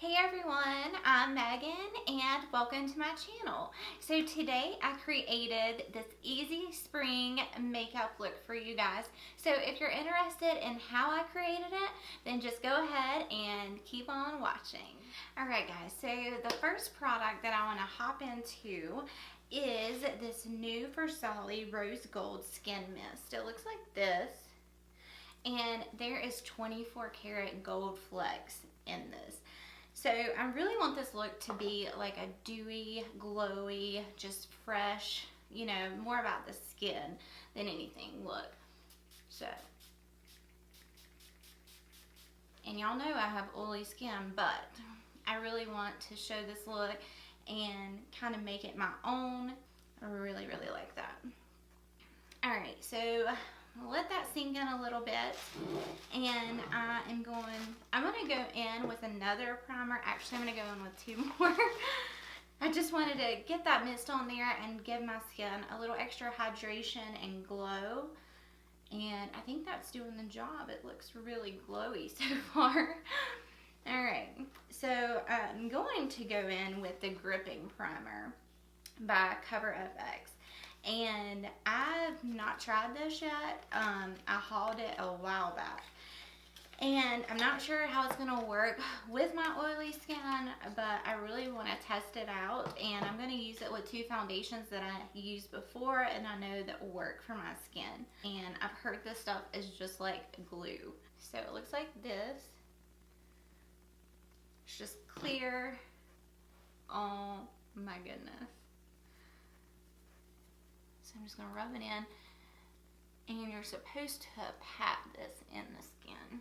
Hey everyone, I'm Megan and welcome to my channel. So today I created this easy spring makeup look for you guys. So if you're interested in how I created it, then just go ahead and keep on watching. Alright guys, so the first product that I want to hop into is this new Versace Rose Gold Skin Mist. It looks like this, and there is 24 karat gold flecks in this. So I really want this look to be like a dewy, glowy, just fresh, you know, more about the skin than anything look. So, and y'all know I have oily skin, but I really want to show this look and kind of make it my own. I really like that. Alright, so let that sink in a little bit, and I'm going to go in with another primer. Actually, I'm going to go in with two more. I just wanted to get that mist on there and give my skin a little extra hydration and glow, and I think that's doing the job. It looks really glowy so far. Alright, so I'm going to go in with the Gripping Primer by CoverFX. And I've not tried this yet. I hauled it a while back, and I'm not sure how it's gonna work with my oily skin, but I really want to test it out, and I'm gonna use it with two foundations that I used before and I know that will work for my skin. And I've heard this stuff is just like glue. So it looks like this. It's just clear. Oh my goodness. So I'm just going to rub it in, and you're supposed to pat this in the skin.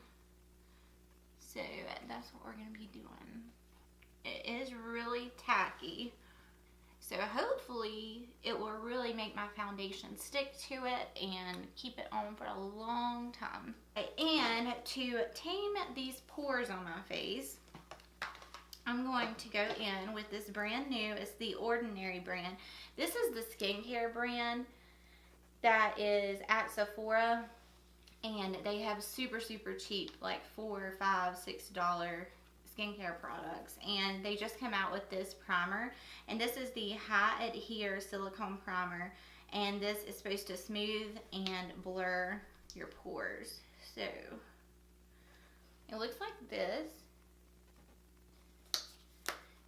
So that's what we're going to be doing. It is really tacky, so hopefully it will really make my foundation stick to it and keep it on for a long time. And to tame these pores on my face, I'm going to go in with this brand new, it's the Ordinary brand. This is the skincare brand that is at Sephora, and they have super cheap, like $4, $5, $6 skincare products, and they just come out with this primer, and this is the High Adhere Silicone Primer, and this is supposed to smooth and blur your pores. So it looks like this.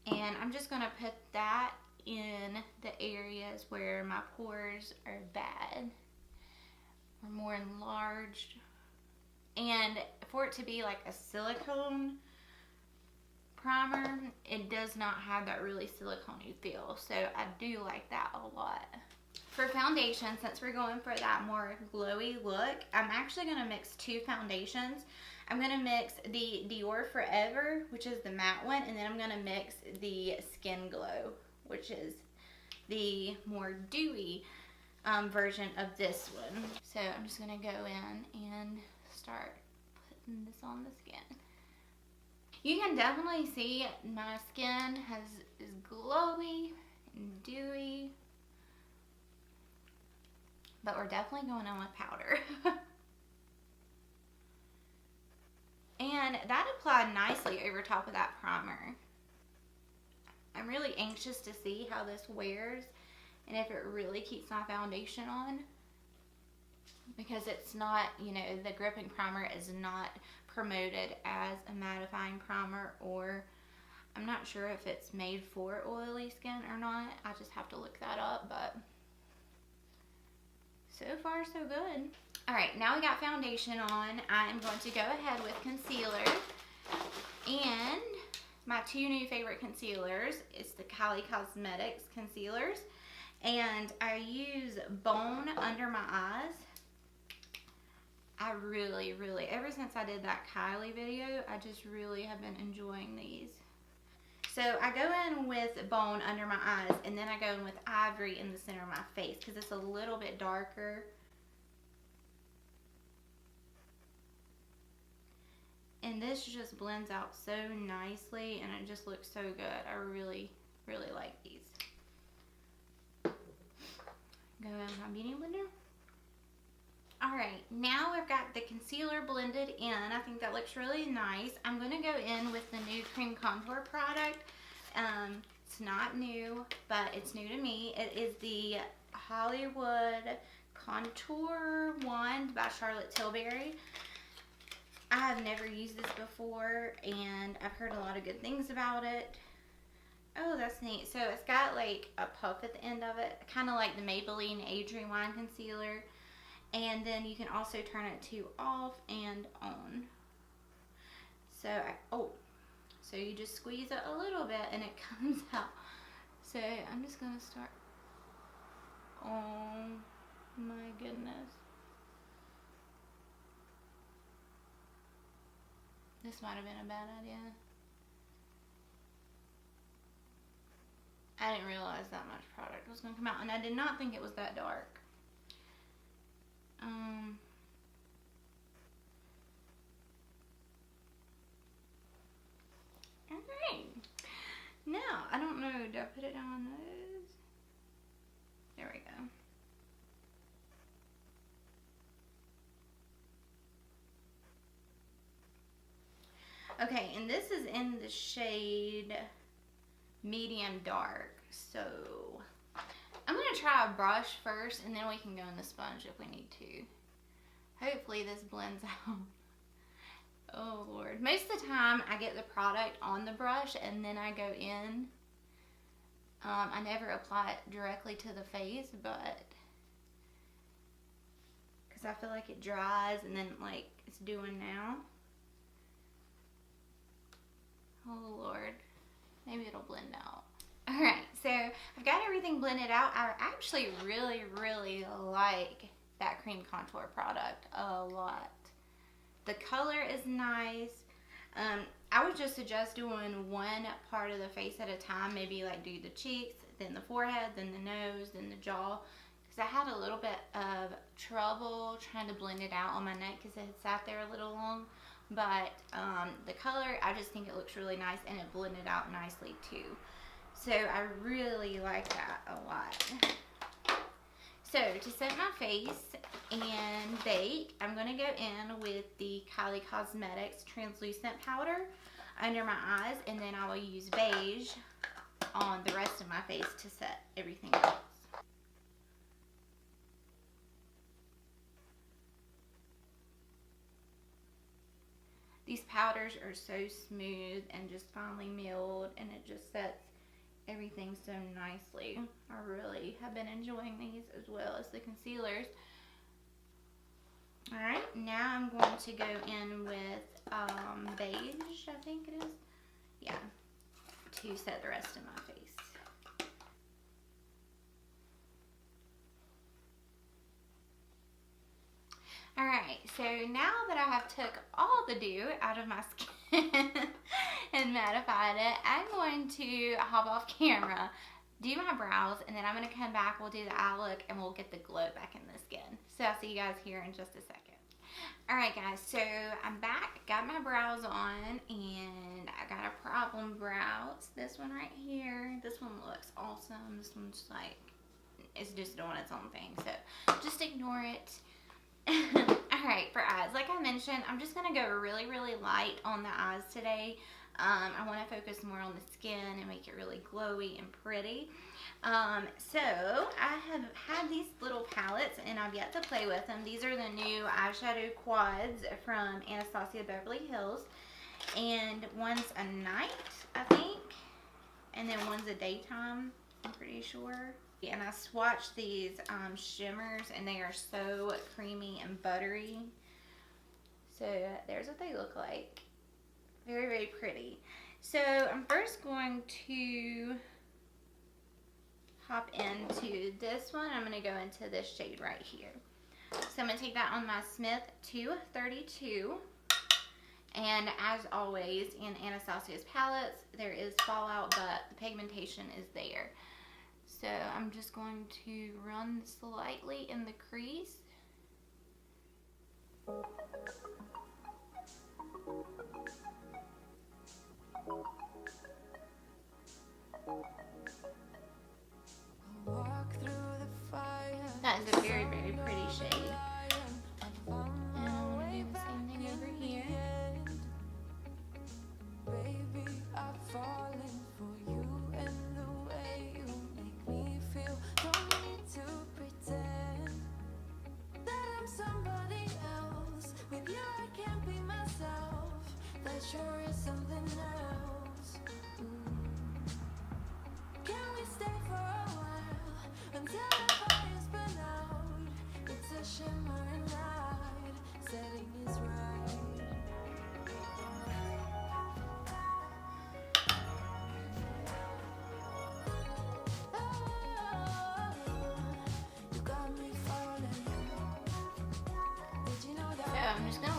And I'm just going to put that in the areas where my pores are bad or more enlarged. And for it to be like a silicone primer, it does not have that really silicone-y feel. So I do like that a lot. For foundation, since we're going for that more glowy look, I'm actually going to mix two foundations. I'm going to mix the Dior Forever, which is the matte one, and then I'm going to mix the Skin Glow, which is the more dewy version of this one. So I'm just going to go in and start putting this on the skin. You can definitely see my skin is glowy and dewy, but we're definitely going in with powder. And that applied nicely over top of that primer. I'm really anxious to see how this wears and if it really keeps my foundation on, because it's not, you know, the Gripping Primer is not promoted as a mattifying primer, or I'm not sure if it's made for oily skin or not. I just have to look that up, but so far so good. Alright, now we got foundation on. I am going to go ahead with concealer. And my two new favorite concealers, it's the Kylie Cosmetics concealers. And I use Bone under my eyes. I really, ever since I did that Kylie video, I just really have been enjoying these. So I go in with Bone under my eyes, and then I go in with Ivory in the center of my face because it's a little bit darker. And this just blends out so nicely, and it just looks so good. I really like these. Go in with my beauty blender. Alright, now I've got the concealer blended in. I think that looks really nice. I'm going to go in with the new cream contour product. It's not new, but it's new to me. It is the Hollywood Contour Wand by Charlotte Tilbury. I have never used this before, and I've heard a lot of good things about it. Oh, that's neat. So it's got like a puff at the end of it, kind of like the Maybelline Age Rewind Concealer. And then you can also turn it to off and on. So, so you just squeeze it a little bit and it comes out. So I'm just gonna start. Oh my goodness. This might have been a bad idea. I didn't realize that much product was gonna come out, and I did not think it was that dark. Alright. Now, I don't know, did I put it down on those? There we go. Okay, and this is in the shade medium dark. So, I'm going to try a brush first, and then we can go in the sponge if we need to. Hopefully this blends out. Oh Lord. Most of the time I get the product on the brush and then I go in. I never apply it directly to the face, but because I feel like it dries and then like it's doing now. Oh Lord. Maybe it'll blend out. Alright, so I've got everything blended out. I actually really like that cream contour product a lot. The color is nice. I would just suggest doing one part of the face at a time. Maybe like do the cheeks, then the forehead, then the nose, then the jaw. Because I had a little bit of trouble trying to blend it out on my neck because it had sat there a little long. But the color, I just think it looks really nice and it blended out nicely too. So I really like that a lot. So to set my face and bake, I'm going to go in with the Kylie Cosmetics translucent powder under my eyes, and then I will use beige on the rest of my face to set everything else. These powders are so smooth and just finely milled, and it just sets everything so nicely. I really have been enjoying these as well as the concealers. Alright, now I'm going to go in with beige, I think it is. Yeah, to set the rest of my face. Alright, so now that I have took all the dew out of my skin and mattified it, I'm going to hop off camera, do my brows, and then I'm going to come back, we'll do the eye look, and we'll get the glow back in the skin. So I'll see you guys here in just a second. Alright guys, so I'm back, got my brows on, and I got a problem brow. It's this one right here. This one looks awesome. This one's like, it's just doing its own thing, so just ignore it. Alright, for eyes, like I mentioned, I'm just going to go really light on the eyes today. I want to focus more on the skin and make it really glowy and pretty. So I have had these little palettes and I've yet to play with them. These are the new eyeshadow quads from Anastasia Beverly Hills. And one's a night, I think. And then one's a daytime, I'm pretty sure. And I swatched these shimmers and they are so creamy and buttery. So there's what they look like. Very pretty. So I'm first going to hop into this one. I'm going to go into this shade right here. So I'm going to take that on my Smith 232. And as always in Anastasia's palettes, there is fallout, but the pigmentation is there. So I'm just going to run slightly in the crease. That is a very pretty shade.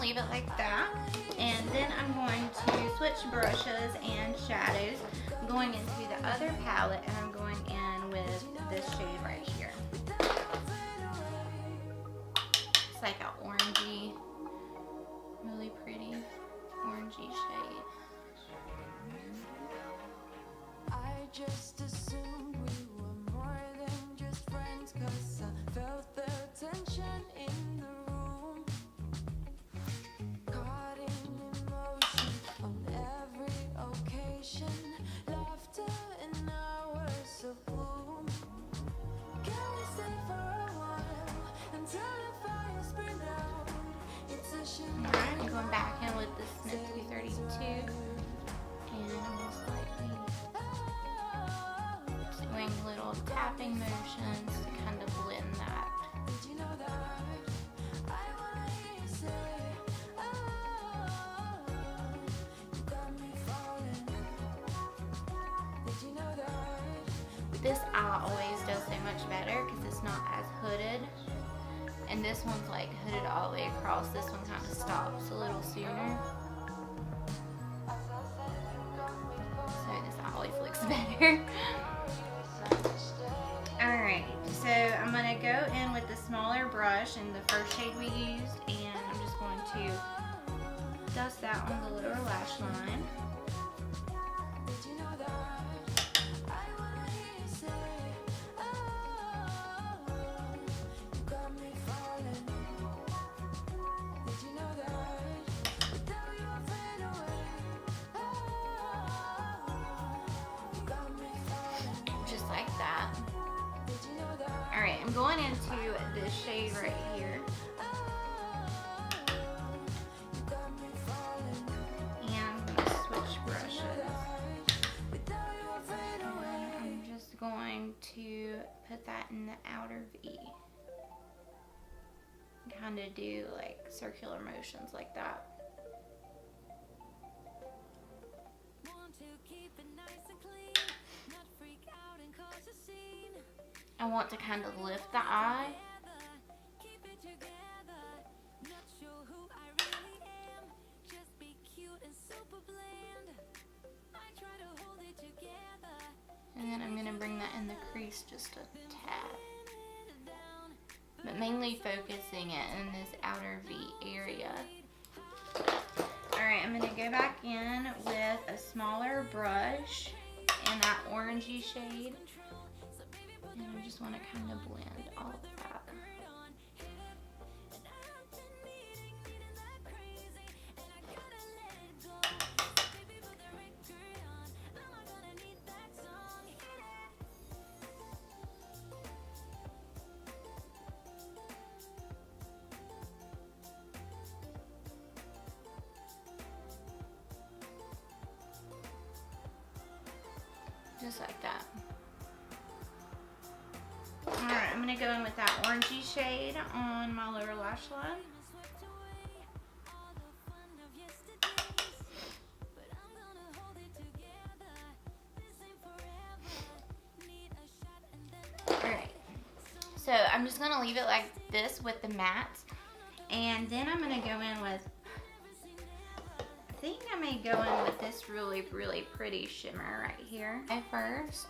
leave it like that. And then I'm going to switch brushes and shadows. I'm going into the other palette and I'm going in with this shade right here. It's like an orangey, really pretty orangey shade. I just assumed we were more than just friends, 'cause I felt the tension in the room. Caught in emotion on every occasion, laughter in hours of gloom. Can we stay for a while until the fire's burned out? It's a shame. Alright, I'm going back in with this Smith 232 and I'm just lightly doing little tapping motions to kind of blend that. Did you know that? I wanna hear you say, oh, you got me falling. Did you know that? This eye always does so much better because it's not as hooded. And this one's like hooded all the way across. This one kind of stops a little sooner. So this eye always looks better. Alright, so I'm going to go in with the smaller brush and the first shade we used, and I'm just going to dust that on the lower lash line. Did you know that? I wanna hear you say, oh, you got me falling. Did you know that? Without you I fade away. Oh, you got me falling. Just like that. Did you know that? Alright, I'm going into this shade right here. You got me falling. And I'm going to switch brushes. Without you I fade away. I'm just going to put that in the outer V. Kind of do like circular motions like that. Want to keep it nice and clean, not freak out and cause a scene. I want to kind of lift the eye. Keep it together, not sure who I really am. Just be cute and super bland. I try to hold it together. And then I'm going to bring that in the crease just a tad. But mainly focusing it in this outer V area. Alright, I'm going to go back in with a smaller brush and that orangey shade. And I just want to kind of blend all of that. Just like that. Alright, I'm going to go in with that orangey shade on my lower lash line. Alright, so I'm just going to leave it like this with the mattes. And then I'm going to go in with, I think I may go in with this really, really pretty shimmer right here at first.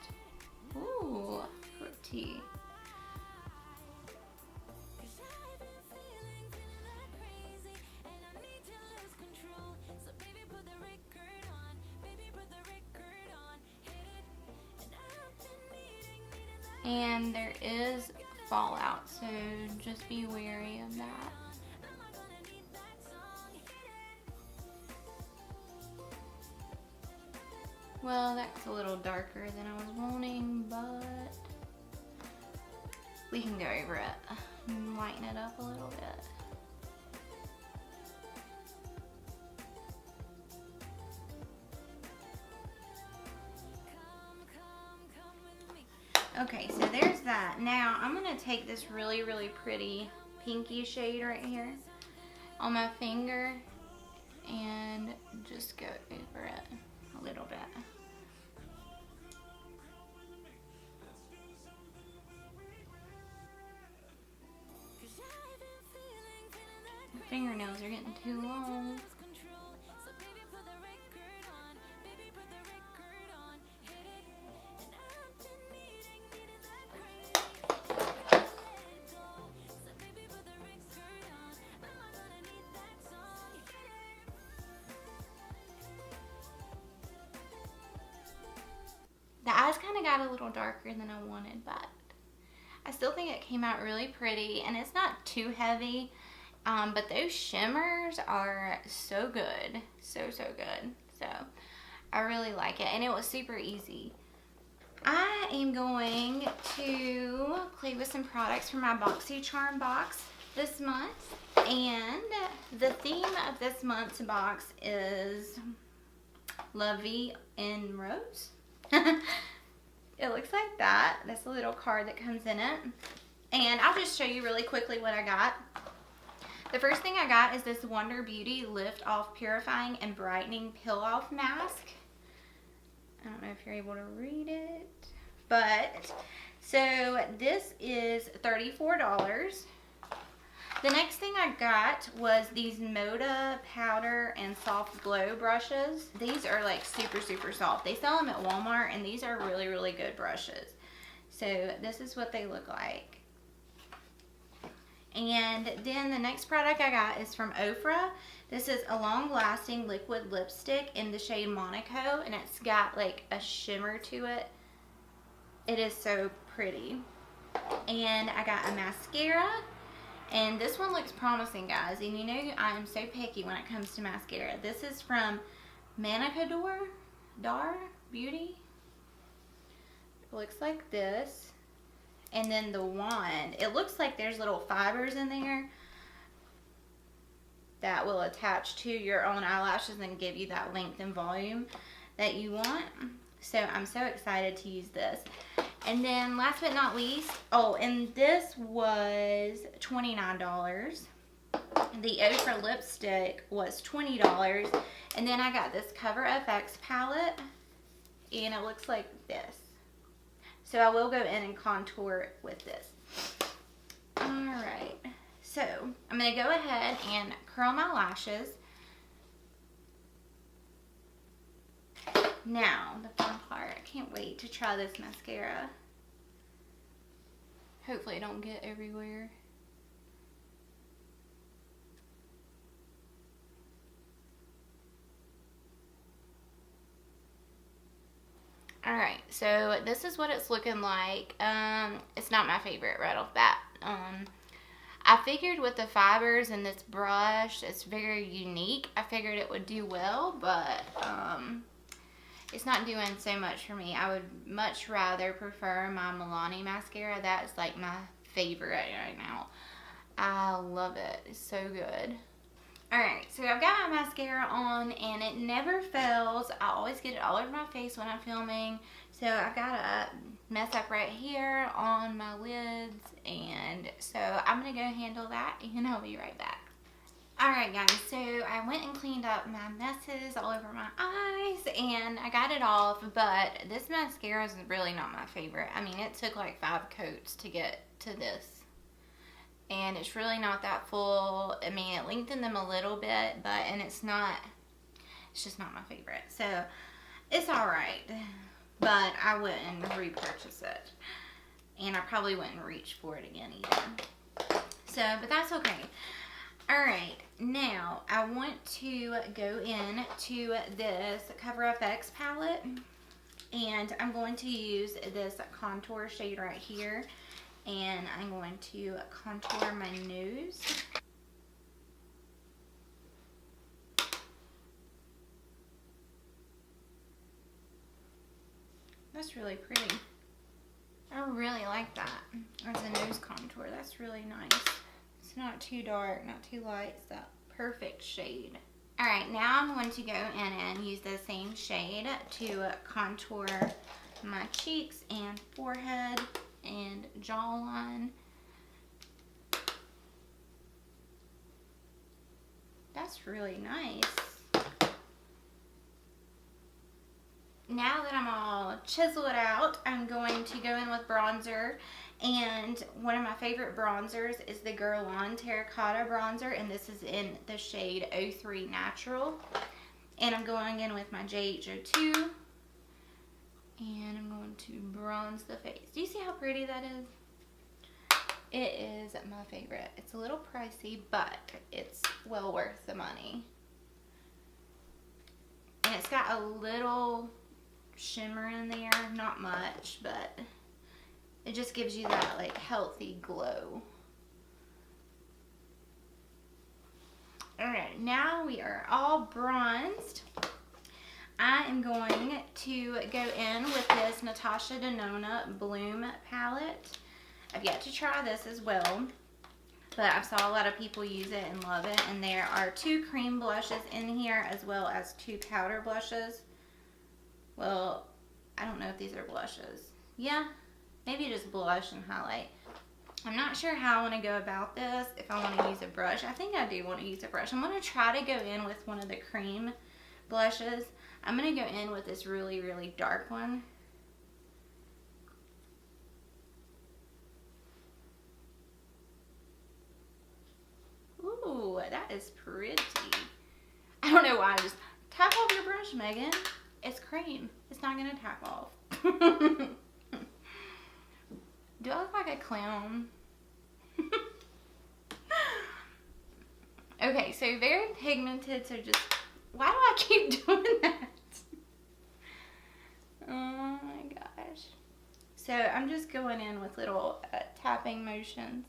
Ooh, pretty. And there is fallout, so just be wary of that. Well, that's a little darker than I was wanting, but we can go over it and lighten it up a little bit. Okay, so there's that. Now I'm going to take this really, really pretty pinky shade right here on my finger and just go over it a little bit. fingernails are getting too long. The eyes kind of got a little darker than I wanted, but I still think it came out really pretty, and it's not too heavy, but those shimmers are so good, so good. So I really like it, and it was super easy. I am going to play with some products from my BoxyCharm box this month, and the theme of this month's box is La Vie en Rose. It looks like that. That's a little card that comes in it. And I'll just show you really quickly what I got. The first thing I got is this Wonder Beauty Lift Off Purifying and Brightening Peel Off Mask. I don't know if you're able to read it. But, so this is $34. The next thing I got was these Moda Powder and Soft Glow brushes. These are like super soft. They sell them at Walmart, and these are really good brushes. So this is what they look like. And then the next product I got is from Ofra. This is a long-lasting liquid lipstick in the shade Monaco, and it's got like a shimmer to it. It is so pretty. And I got a mascara. And this one looks promising, guys. And you know I am so picky when it comes to mascara. This is from Manicador Dar Beauty. It looks like this. And then the wand. It looks like there's little fibers in there that will attach to your own eyelashes and give you that length and volume that you want. So I'm so excited to use this. And then last but not least, oh, and this was $29. The Ofra lipstick was $20. And then I got this Cover FX palette, and it looks like this. So I will go in and contour with this. Alright, so I'm going to go ahead and curl my lashes. Now, the fun part, I can't wait to try this mascara. Hopefully it don't get everywhere. Alright, so this is what it's looking like. It's not my favorite right off bat. I figured with the fibers and this brush, it's very unique. I figured it would do well, but it's not doing so much for me. I would much rather prefer my Milani mascara. That is like my favorite right now. I love it. It's so good. Alright, so I've got my mascara on, and it never fails. I always get it all over my face when I'm filming. So I've got a mess up right here on my lids, and so I'm going to go handle that, and I'll be right back. Alright guys, so I went and cleaned up my messes all over my eyes, and I got it off, but this mascara is really not my favorite. I mean, it took like 5 coats to get to this. And it's really not that full. I mean, it lengthened them a little bit, and it's just not my favorite. So, it's alright, but I wouldn't repurchase it. And I probably wouldn't reach for it again either. So, but that's okay. Alright, now I want to go in to this Cover FX palette, and I'm going to use this contour shade right here, and I'm going to contour my nose. That's really pretty. I really like that as a nose contour. That's really nice. It's not too dark, not too light. It's that perfect shade. Alright, now I'm going to go in and use the same shade to contour my cheeks and forehead and jawline. That's really nice. Now that I'm all chisel it out, I'm going to go in with bronzer. And one of my favorite bronzers is the Guerlain Terracotta Bronzer. And this is in the shade 03 Natural. And I'm going in with my JH02. And I'm going to bronze the face. Do you see how pretty that is? It is my favorite. It's a little pricey, but it's well worth the money. And it's got a little shimmer in there. Not much, but it just gives you that like healthy glow. Alright, now we are all bronzed. I am going to go in with this Natasha Denona Bloom palette. I've yet to try this as well, but I saw a lot of people use it and love it. And there are 2 cream blushes in here as well as 2 powder blushes. Well, I don't know if these are blushes. Yeah, maybe just blush and highlight. I'm not sure how I want to go about this, if I want to use a brush. I think I do want to use a brush. I'm going to try to go in with one of the cream blushes. I'm going to go in with this really, really dark one. Ooh, that is pretty. I don't know why I just tap off your brush, Megan. It's cream. It's not going to tap off. Do I look like a clown? Okay, so very pigmented, so just, why do I keep doing that? Oh my gosh. So I'm just going in with little tapping motions.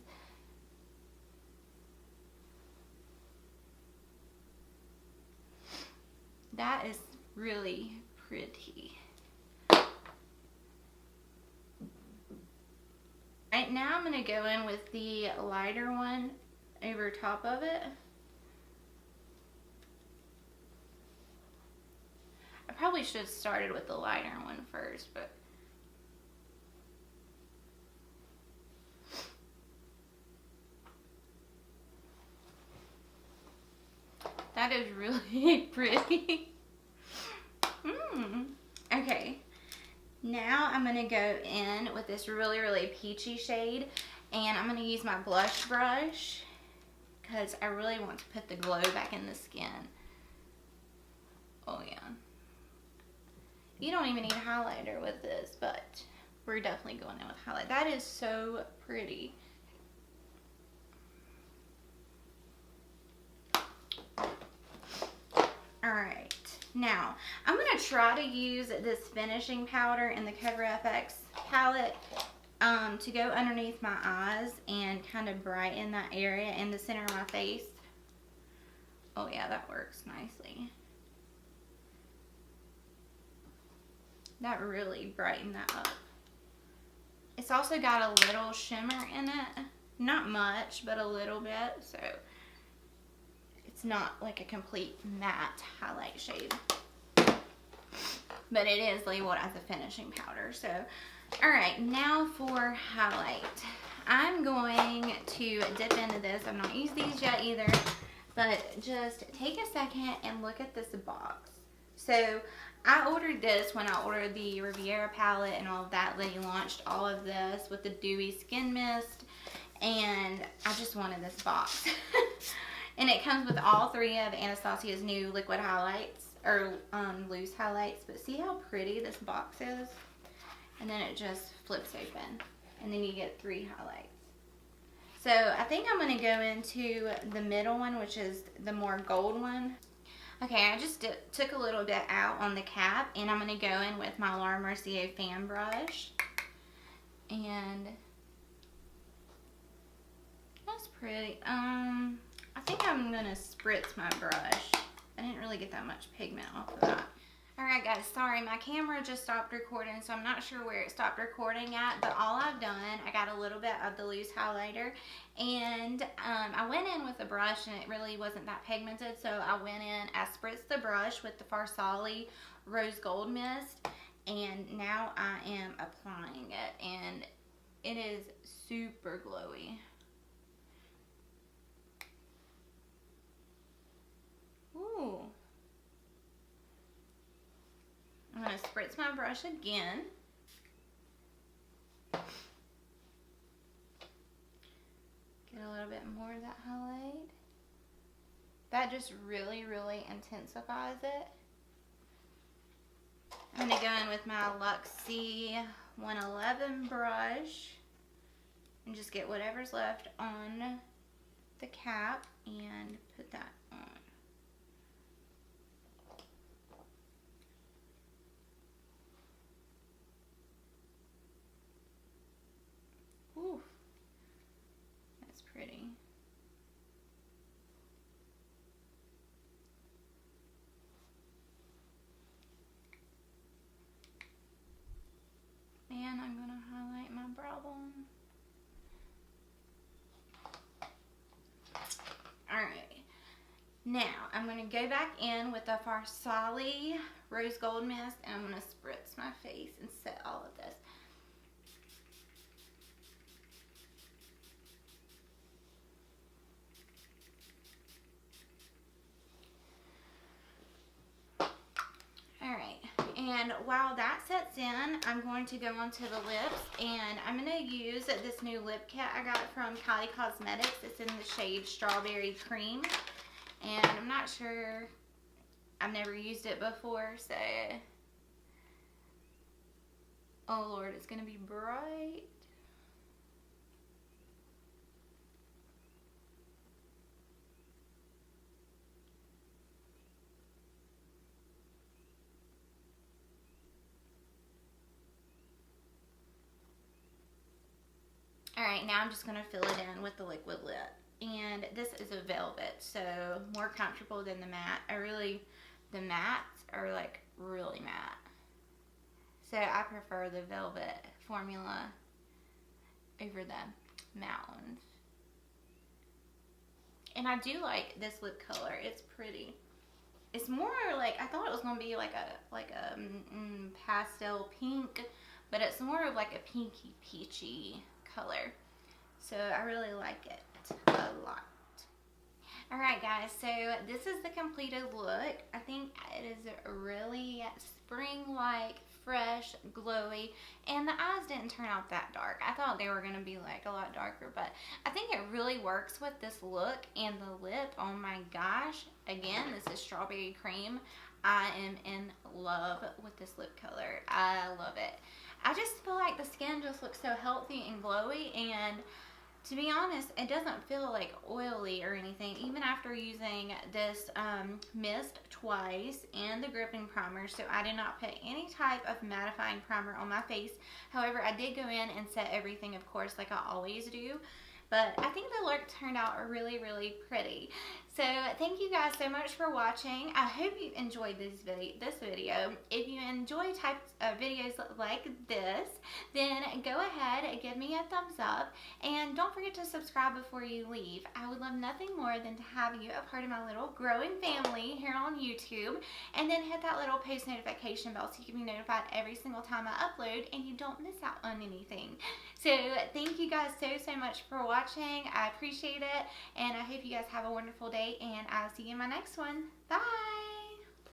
That is really pretty. Right now I'm going to go in with the lighter one over top of it. I probably should have started with the lighter one first, but that is really pretty. Okay, now I'm going to go in with this really, really peachy shade, and I'm going to use my blush brush because I really want to put the glow back in the skin. Oh yeah. You don't even need a highlighter with this, but we're definitely going in with highlight. That is so pretty. Alright, now I'm going to try to use this finishing powder in the Cover FX palette to go underneath my eyes and kind of brighten that area in the center of my face. Oh yeah, that works nicely. That really brightened that up. It's also got a little shimmer in it. Not much, but a little bit. So it's not like a complete matte highlight shade. But it is labeled as a finishing powder. So, alright, now for highlight. I'm going to dip into this. I've not used these yet either. But just take a second and look at this box. So I ordered this when I ordered the Riviera palette and all of that. They launched all of this with the Dewy Skin Mist, and I just wanted this box. And it comes with all 3 of Anastasia's new liquid highlights, or loose highlights. But see how pretty this box is? And then it just flips open, and then you get 3 highlights. So I think I'm going to go into the middle one, which is the more gold one. Okay, I just took a little bit out on the cap, and I'm going to go in with my Laura Mercier fan brush. And that's pretty. I think I'm going to spritz my brush. I didn't really get that much pigment off of that. Alright guys, sorry, my camera just stopped recording, so I'm not sure where it stopped recording at, but all I've done, I got a little bit of the loose highlighter, and I went in with a brush, and it really wasn't that pigmented, so I went in, I spritzed the brush with the Farsali Rose Gold Mist, and now I am applying it, and it is super glowy. Ooh. going to spritz my brush again. Get a little bit more of that highlight. That just really, really intensifies it. I'm going to go in with my Luxie 111 brush and just get whatever's left on the cap and put that on. Ooh, that's pretty. And I'm going to highlight my brow bone. Alright, now I'm going to go back in with the Farsali Rose Gold Mist and I'm going to spritz my face and set all of this. Alright, and while that sets in, I'm going to go onto the lips and I'm going to use this new lip kit I got from Kylie Cosmetics. It's in the shade Strawberry Cream and I'm not sure, I've never used it before, so oh Lord, it's going to be bright. Alright, now I'm just going to fill it in with the liquid lip. And this is a velvet, so more comfortable than the matte. The mattes are like really matte. So I prefer the velvet formula over the matte ones. And I do like this lip color. It's pretty. It's more like, I thought it was going to be like a pastel pink, but it's more of like a pinky peachy color. So I really like it a lot. Alright guys, so this is the completed look. I think it is really spring-like, fresh, glowy, and the eyes didn't turn out that dark. I thought they were going to be like a lot darker, but I think it really works with this look. And the lip, oh my gosh, again, this is Strawberry Cream. I am in love with this lip color. I love it. I just feel like the skin just looks so healthy and glowy, and to be honest, it doesn't feel like oily or anything, even after using this mist twice and the gripping primer. So I did not put any type of mattifying primer on my face. However, I did go in and set everything, of course, like I always do. But I think the look turned out really, really pretty. So thank you guys so much for watching. I hope you enjoyed this video. If you enjoy types of videos like this, then go ahead and give me a thumbs up. And don't forget to subscribe before you leave. I would love nothing more than to have you a part of my little growing family here on YouTube. And then hit that little post notification bell so you can be notified every single time I upload and you don't miss out on anything. So thank you guys so much for watching. I appreciate it, and I hope you guys have a wonderful day, and I'll see you in my next one. Bye!